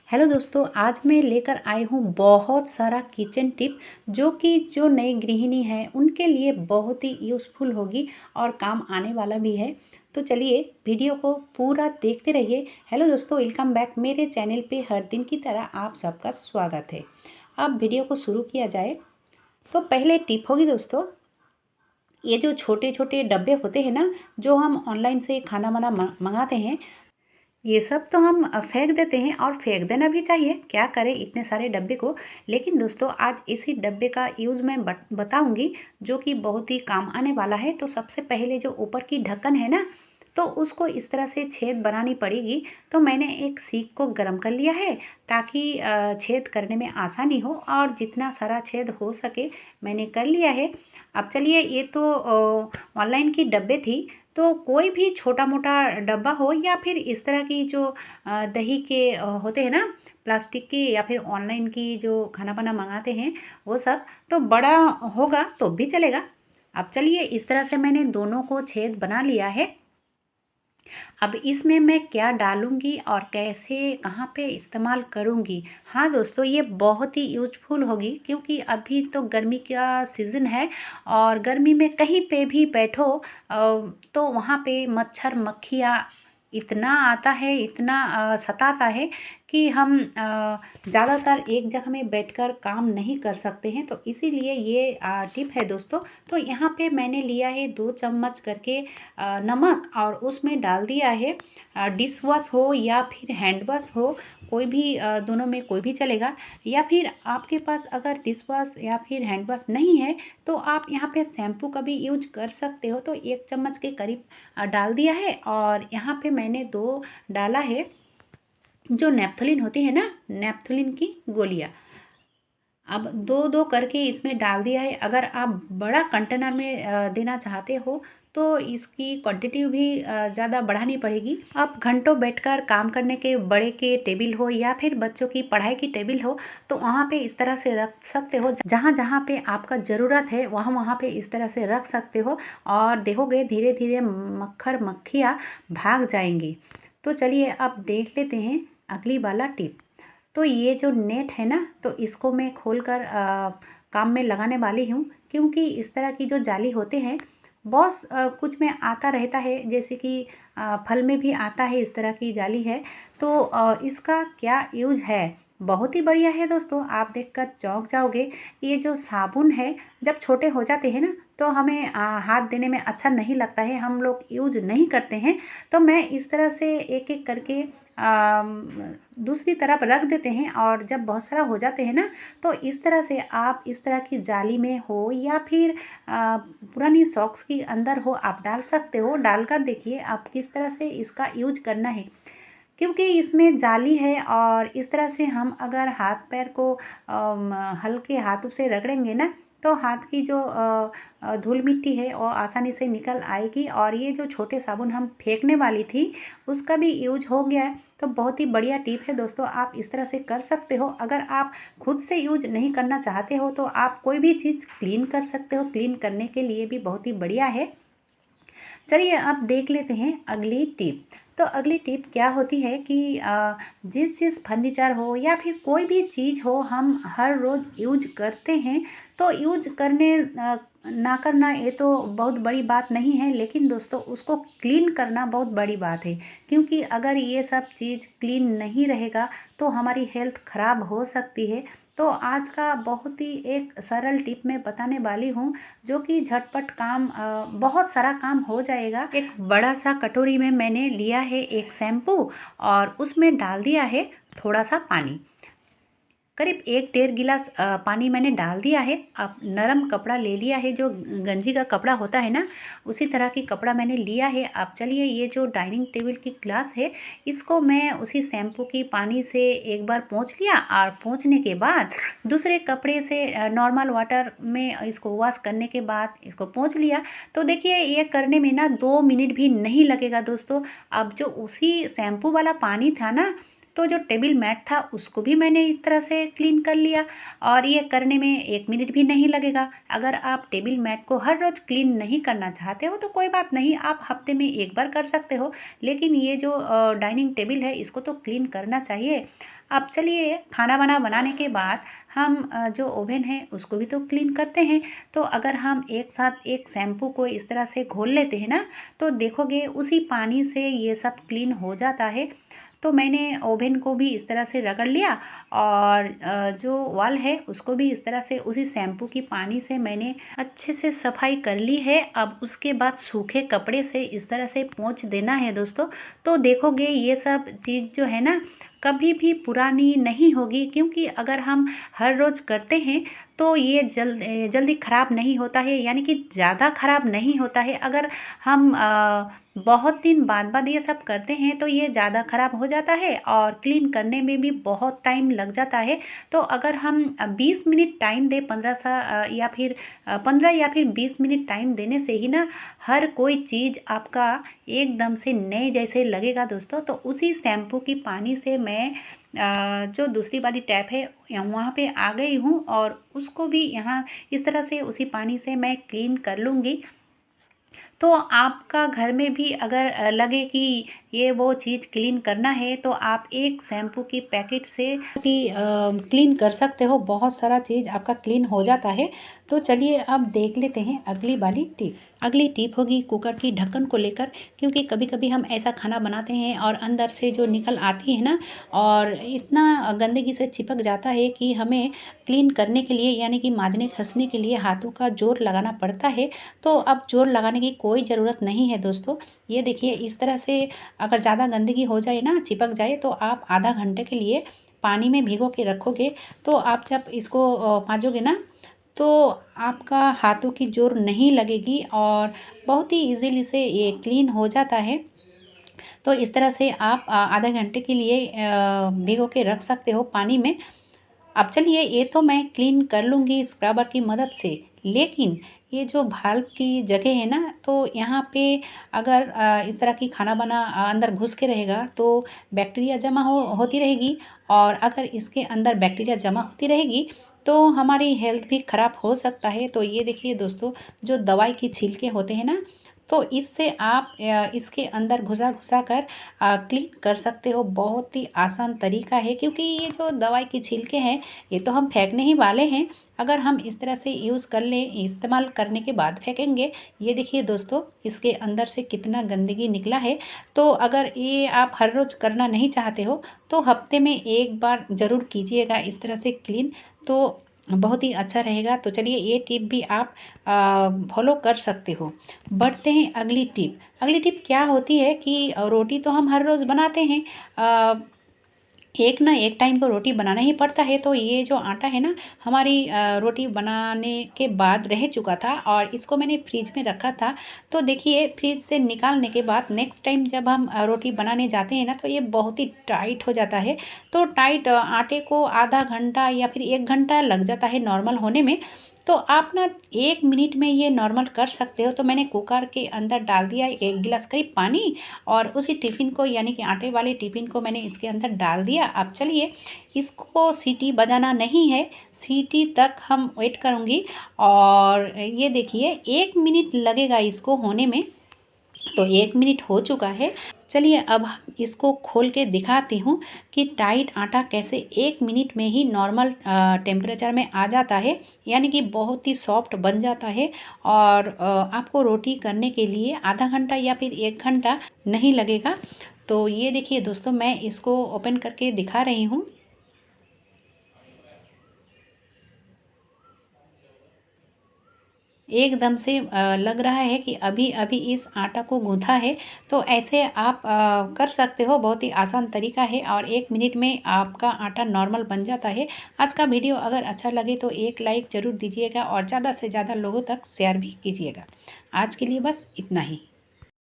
Hello दोस्तों, आज मैं लेकर आई हूँ बहुत सारा किचन टिप जो नई गृहिणी हैं उनके लिए बहुत ही यूज़फुल होगी और काम आने वाला भी है। तो चलिए वीडियो को पूरा देखते रहिए। हेलो दोस्तों, वेलकम बैक मेरे चैनल पे हर दिन की तरह आप सबका स्वागत है। अब वीडियो को शुरू किया जाए तो पहले टिप होगी दोस्तों, ये जो छोटे छोटे डब्बे होते हैं ना, जो हम ऑनलाइन से खाना वाना मंगाते हैं, ये सब तो हम फेंक देते हैं और फेंक देना भी चाहिए, क्या करें इतने सारे डब्बे को। लेकिन दोस्तों आज इसी डब्बे का यूज़ मैं बताऊंगी जो कि बहुत ही काम आने वाला है। तो सबसे पहले जो ऊपर की ढक्कन है ना, तो उसको इस तरह से छेद बनानी पड़ेगी। तो मैंने एक सीख को गर्म कर लिया है ताकि छेद करने में आसानी हो, और जितना सारा छेद हो सके मैंने कर लिया है। अब चलिए, ये तो ऑनलाइन की डब्बे थी, तो कोई भी छोटा मोटा डब्बा हो या फिर इस तरह की जो दही के होते हैं ना, प्लास्टिक की, या फिर ऑनलाइन की जो खाना पाना मंगाते हैं वो सब, तो बड़ा होगा तो भी चलेगा। अब चलिए, इस तरह से मैंने दोनों को छेद बना लिया है। अब इसमें मैं क्या डालूंगी और कैसे कहाँ पे इस्तेमाल करूंगी, हाँ दोस्तों ये बहुत ही यूजफुल होगी, क्योंकि अभी तो गर्मी का सीज़न है और गर्मी में कहीं पे भी बैठो तो वहाँ पे मच्छर मक्खियाँ इतना आता है, इतना सताता है कि हम ज़्यादातर एक जगह में बैठकर काम नहीं कर सकते हैं। तो इसीलिए ये टिप है दोस्तों। तो यहाँ पे मैंने लिया है 2 चम्मच करके नमक, और उसमें डाल दिया है डिश वॉश हो या फिर हैंड वॉश हो, कोई भी दोनों में कोई भी चलेगा। या फिर आपके पास अगर डिश वॉश या फिर हैंड वॉश नहीं है तो आप यहाँ पे शैम्पू का भी यूज कर सकते हो। तो 1 चम्मच के करीब डाल दिया है, और यहाँ पे मैंने 2 डाला है जो नेपथोलिन होती है ना, नेपथोलिन की गोलियाँ। अब 2-2 करके इसमें डाल दिया है। अगर आप बड़ा कंटेनर में देना चाहते हो तो इसकी क्वांटिटी भी ज़्यादा बढ़ानी पड़ेगी। आप घंटों बैठकर काम करने के बड़े के टेबल हो या फिर बच्चों की पढ़ाई की टेबल हो, तो वहाँ पे इस तरह से रख सकते हो। जहाँ जहाँ पे आपका ज़रूरत है वहाँ वहाँ पे इस तरह से रख सकते हो, और देखोगे धीरे धीरे मक्खर मक्खियाँ भाग जाएंगी। तो चलिए अब देख लेते हैं अगली वाला टिप। तो ये जो नेट है ना, तो इसको मैं खोलकर काम में लगाने वाली हूँ, क्योंकि इस तरह की जो जाली होते हैं बहुत कुछ में आता रहता है, जैसे कि फल में भी आता है इस तरह की जाली है। तो इसका क्या यूज है, बहुत ही बढ़िया है दोस्तों, आप देखकर चौंक जाओगे। ये जो साबुन है, जब छोटे हो जाते हैं ना तो हमें हाथ देने में अच्छा नहीं लगता है, हम लोग यूज नहीं करते हैं। तो मैं इस तरह से एक एक करके दूसरी तरफ रख देते हैं, और जब बहुत सारा हो जाते हैं ना, तो इस तरह से आप इस तरह की जाली में हो या फिर पुरानी सॉक्स के अंदर हो, आप डाल सकते हो। डालकर देखिए आप किस तरह से इसका यूज करना है, क्योंकि इसमें जाली है, और इस तरह से हम अगर हाथ पैर को हल्के हाथों से रगड़ेंगे ना, तो हाथ की जो धूल मिट्टी है वो आसानी से निकल आएगी। और ये जो छोटे साबुन हम फेंकने वाली थी उसका भी यूज हो गया है। तो बहुत ही बढ़िया टिप है दोस्तों, आप इस तरह से कर सकते हो। अगर आप खुद से यूज नहीं करना चाहते हो तो आप कोई भी चीज़ क्लीन कर सकते हो, क्लीन करने के लिए भी बहुत ही बढ़िया है। चलिए अब देख लेते हैं अगली टिप। तो अगली टिप क्या होती है कि जिस जिस फर्नीचर हो या फिर कोई भी चीज़ हो हम हर रोज़ यूज करते हैं, तो यूज करने ना करना ये तो बहुत बड़ी बात नहीं है, लेकिन दोस्तों उसको क्लीन करना बहुत बड़ी बात है। क्योंकि अगर ये सब चीज़ क्लीन नहीं रहेगा तो हमारी हेल्थ खराब हो सकती है। तो आज का बहुत ही एक सरल टिप मैं बताने वाली हूँ, जो कि झटपट काम बहुत सारा काम हो जाएगा। एक बड़ा सा कटोरी में मैंने लिया है एक शैम्पू, और उसमें डाल दिया है थोड़ा सा पानी, करीब 1 डेढ़ गिलास पानी मैंने डाल दिया है। अब नरम कपड़ा ले लिया है, जो गंजी का कपड़ा होता है ना, उसी तरह की कपड़ा मैंने लिया है। अब चलिए, ये जो डाइनिंग टेबल की ग्लास है इसको मैं उसी शैम्पू की पानी से एक बार पोंछ लिया, और पोंछने के बाद दूसरे कपड़े से नॉर्मल वाटर में इसको वॉश करने के बाद इसको पोंछ लिया। तो देखिए ये करने में ना 2 मिनट भी नहीं लगेगा दोस्तों। अब जो उसी शैम्पू वाला पानी था ना, तो जो टेबल मैट था उसको भी मैंने इस तरह से क्लीन कर लिया, और ये करने में 1 मिनट भी नहीं लगेगा। अगर आप टेबल मैट को हर रोज़ क्लीन नहीं करना चाहते हो तो कोई बात नहीं, आप हफ्ते में 1 बार कर सकते हो। लेकिन ये जो डाइनिंग टेबल है इसको तो क्लीन करना चाहिए। अब चलिए खाना वाना बनाने के बाद हम जो ओवन है उसको भी तो क्लीन करते हैं। तो अगर हम एक साथ एक शैम्पू को इस तरह से घोल लेते हैं ना, तो देखोगे उसी पानी से ये सब क्लीन हो जाता है। तो मैंने ओवन को भी इस तरह से रगड़ लिया और जो वॉल है उसको भी इस तरह से उसी शैम्पू की पानी से मैंने अच्छे से सफाई कर ली है। अब उसके बाद सूखे कपड़े से इस तरह से पोंछ देना है दोस्तों। तो देखोगे ये सब चीज़ जो है ना कभी भी पुरानी नहीं होगी, क्योंकि अगर हम हर रोज़ करते हैं तो ये जल्दी ख़राब नहीं होता है, यानी कि ज़्यादा ख़राब नहीं होता है। अगर हम बहुत दिन बाद बाद ये सब करते हैं तो ये ज़्यादा ख़राब हो जाता है और क्लीन करने में भी बहुत टाइम लग जाता है। तो अगर हम 20 मिनट टाइम दें, 15 या फिर 20 मिनट टाइम देने से ही ना हर कोई चीज़ आपका एकदम से नए जैसे लगेगा दोस्तों। तो उसी शैम्पू की पानी से मैं जो दूसरी वाली टैप है वहाँ पे आ गई हूँ और उसको भी यहाँ इस तरह से उसी पानी से मैं क्लीन कर लूँगी। तो आपका घर में भी अगर लगे कि ये वो चीज़ क्लीन करना है तो आप एक शैम्पू की पैकेट से क्लीन कर सकते हो, बहुत सारा चीज़ आपका क्लीन हो जाता है। तो चलिए अब देख लेते हैं अगली वाली टिप। अगली टिप होगी कुकर की ढक्कन को लेकर, क्योंकि कभी कभी हम ऐसा खाना बनाते हैं और अंदर से जो निकल आती है ना और इतना गंदगी से चिपक जाता है कि हमें क्लीन करने के लिए यानी कि मांजने घसने के लिए हाथों का जोर लगाना पड़ता है। तो अब जोर लगाने की कोई ज़रूरत नहीं है दोस्तों। ये देखिए इस तरह से अगर ज़्यादा गंदगी हो जाए ना, चिपक जाए, तो आप आधा घंटे के लिए पानी में भिगो के रखोगे। तो आप जब इसको मांजोगे ना तो आपका हाथों की जोर नहीं लगेगी और बहुत ही इजीली से ये क्लीन हो जाता है। तो इस तरह से आप आधे घंटे के लिए भिगो के रख सकते हो पानी में। अब चलिए ये तो मैं क्लीन कर लूँगी स्क्रबर की मदद से, लेकिन ये जो भाल्व की जगह है ना तो यहाँ पे अगर इस तरह की खाना बना अंदर घुस के रहेगा तो बैक्टीरिया जमा होती रहेगी, और अगर इसके अंदर बैक्टीरिया जमा होती रहेगी तो हमारी हेल्थ भी ख़राब हो सकता है। तो ये देखिए दोस्तों, जो दवाई की छिलके होते हैं ना, तो इससे आप इसके अंदर घुसा घुसा कर क्लीन कर सकते हो। बहुत ही आसान तरीका है, क्योंकि ये जो दवाई की छिलके हैं ये तो हम फेंकने ही वाले हैं। अगर हम इस तरह से यूज़ कर लें, इस्तेमाल करने के बाद फेंकेंगे, ये देखिए दोस्तों इसके अंदर से कितना गंदगी निकला है। तो अगर ये आप हर रोज़ करना नहीं चाहते हो तो हफ्ते में एक बार ज़रूर कीजिएगा इस तरह से क्लीन, तो बहुत ही अच्छा रहेगा। तो चलिए ये टिप भी आप फॉलो कर सकते हो। बढ़ते हैं अगली टिप। अगली टिप क्या होती है कि रोटी तो हम हर रोज़ बनाते हैं, एक ना एक टाइम तो रोटी बनाना ही पड़ता है। तो ये जो आटा है ना, हमारी रोटी बनाने के बाद रह चुका था और इसको मैंने फ्रिज में रखा था। तो देखिए फ्रिज से निकालने के बाद नेक्स्ट टाइम जब हम रोटी बनाने जाते हैं ना तो ये बहुत ही टाइट हो जाता है। तो टाइट आटे को आधा घंटा या फिर 1 घंटा लग जाता है नॉर्मल होने में। तो आप ना 1 मिनट में ये नॉर्मल कर सकते हो। तो मैंने कुकर के अंदर डाल दिया 1 गिलास करीब पानी, और उसी टिफ़िन को यानी कि आटे वाले टिफ़िन को मैंने इसके अंदर डाल दिया। अब चलिए इसको सीटी बजाना नहीं है, सीटी तक हम वेट करूँगी। और ये देखिए 1 मिनट लगेगा इसको होने में। तो 1 मिनट हो चुका है। चलिए अब हम इसको खोल के दिखाती हूँ कि टाइट आटा कैसे 1 मिनट में ही नॉर्मल टेम्परेचर में आ जाता है, यानी कि बहुत ही सॉफ्ट बन जाता है। और आपको रोटी करने के लिए आधा घंटा या फिर 1 घंटा नहीं लगेगा। तो ये देखिए दोस्तों, मैं इसको ओपन करके दिखा रही हूँ। एकदम से लग रहा है कि अभी अभी इस आटा को गूँथा है। तो ऐसे आप कर सकते हो, बहुत ही आसान तरीका है और 1 मिनट में आपका आटा नॉर्मल बन जाता है। आज का वीडियो अगर अच्छा लगे तो एक लाइक ज़रूर दीजिएगा और ज़्यादा से ज़्यादा लोगों तक शेयर भी कीजिएगा। आज के लिए बस इतना ही।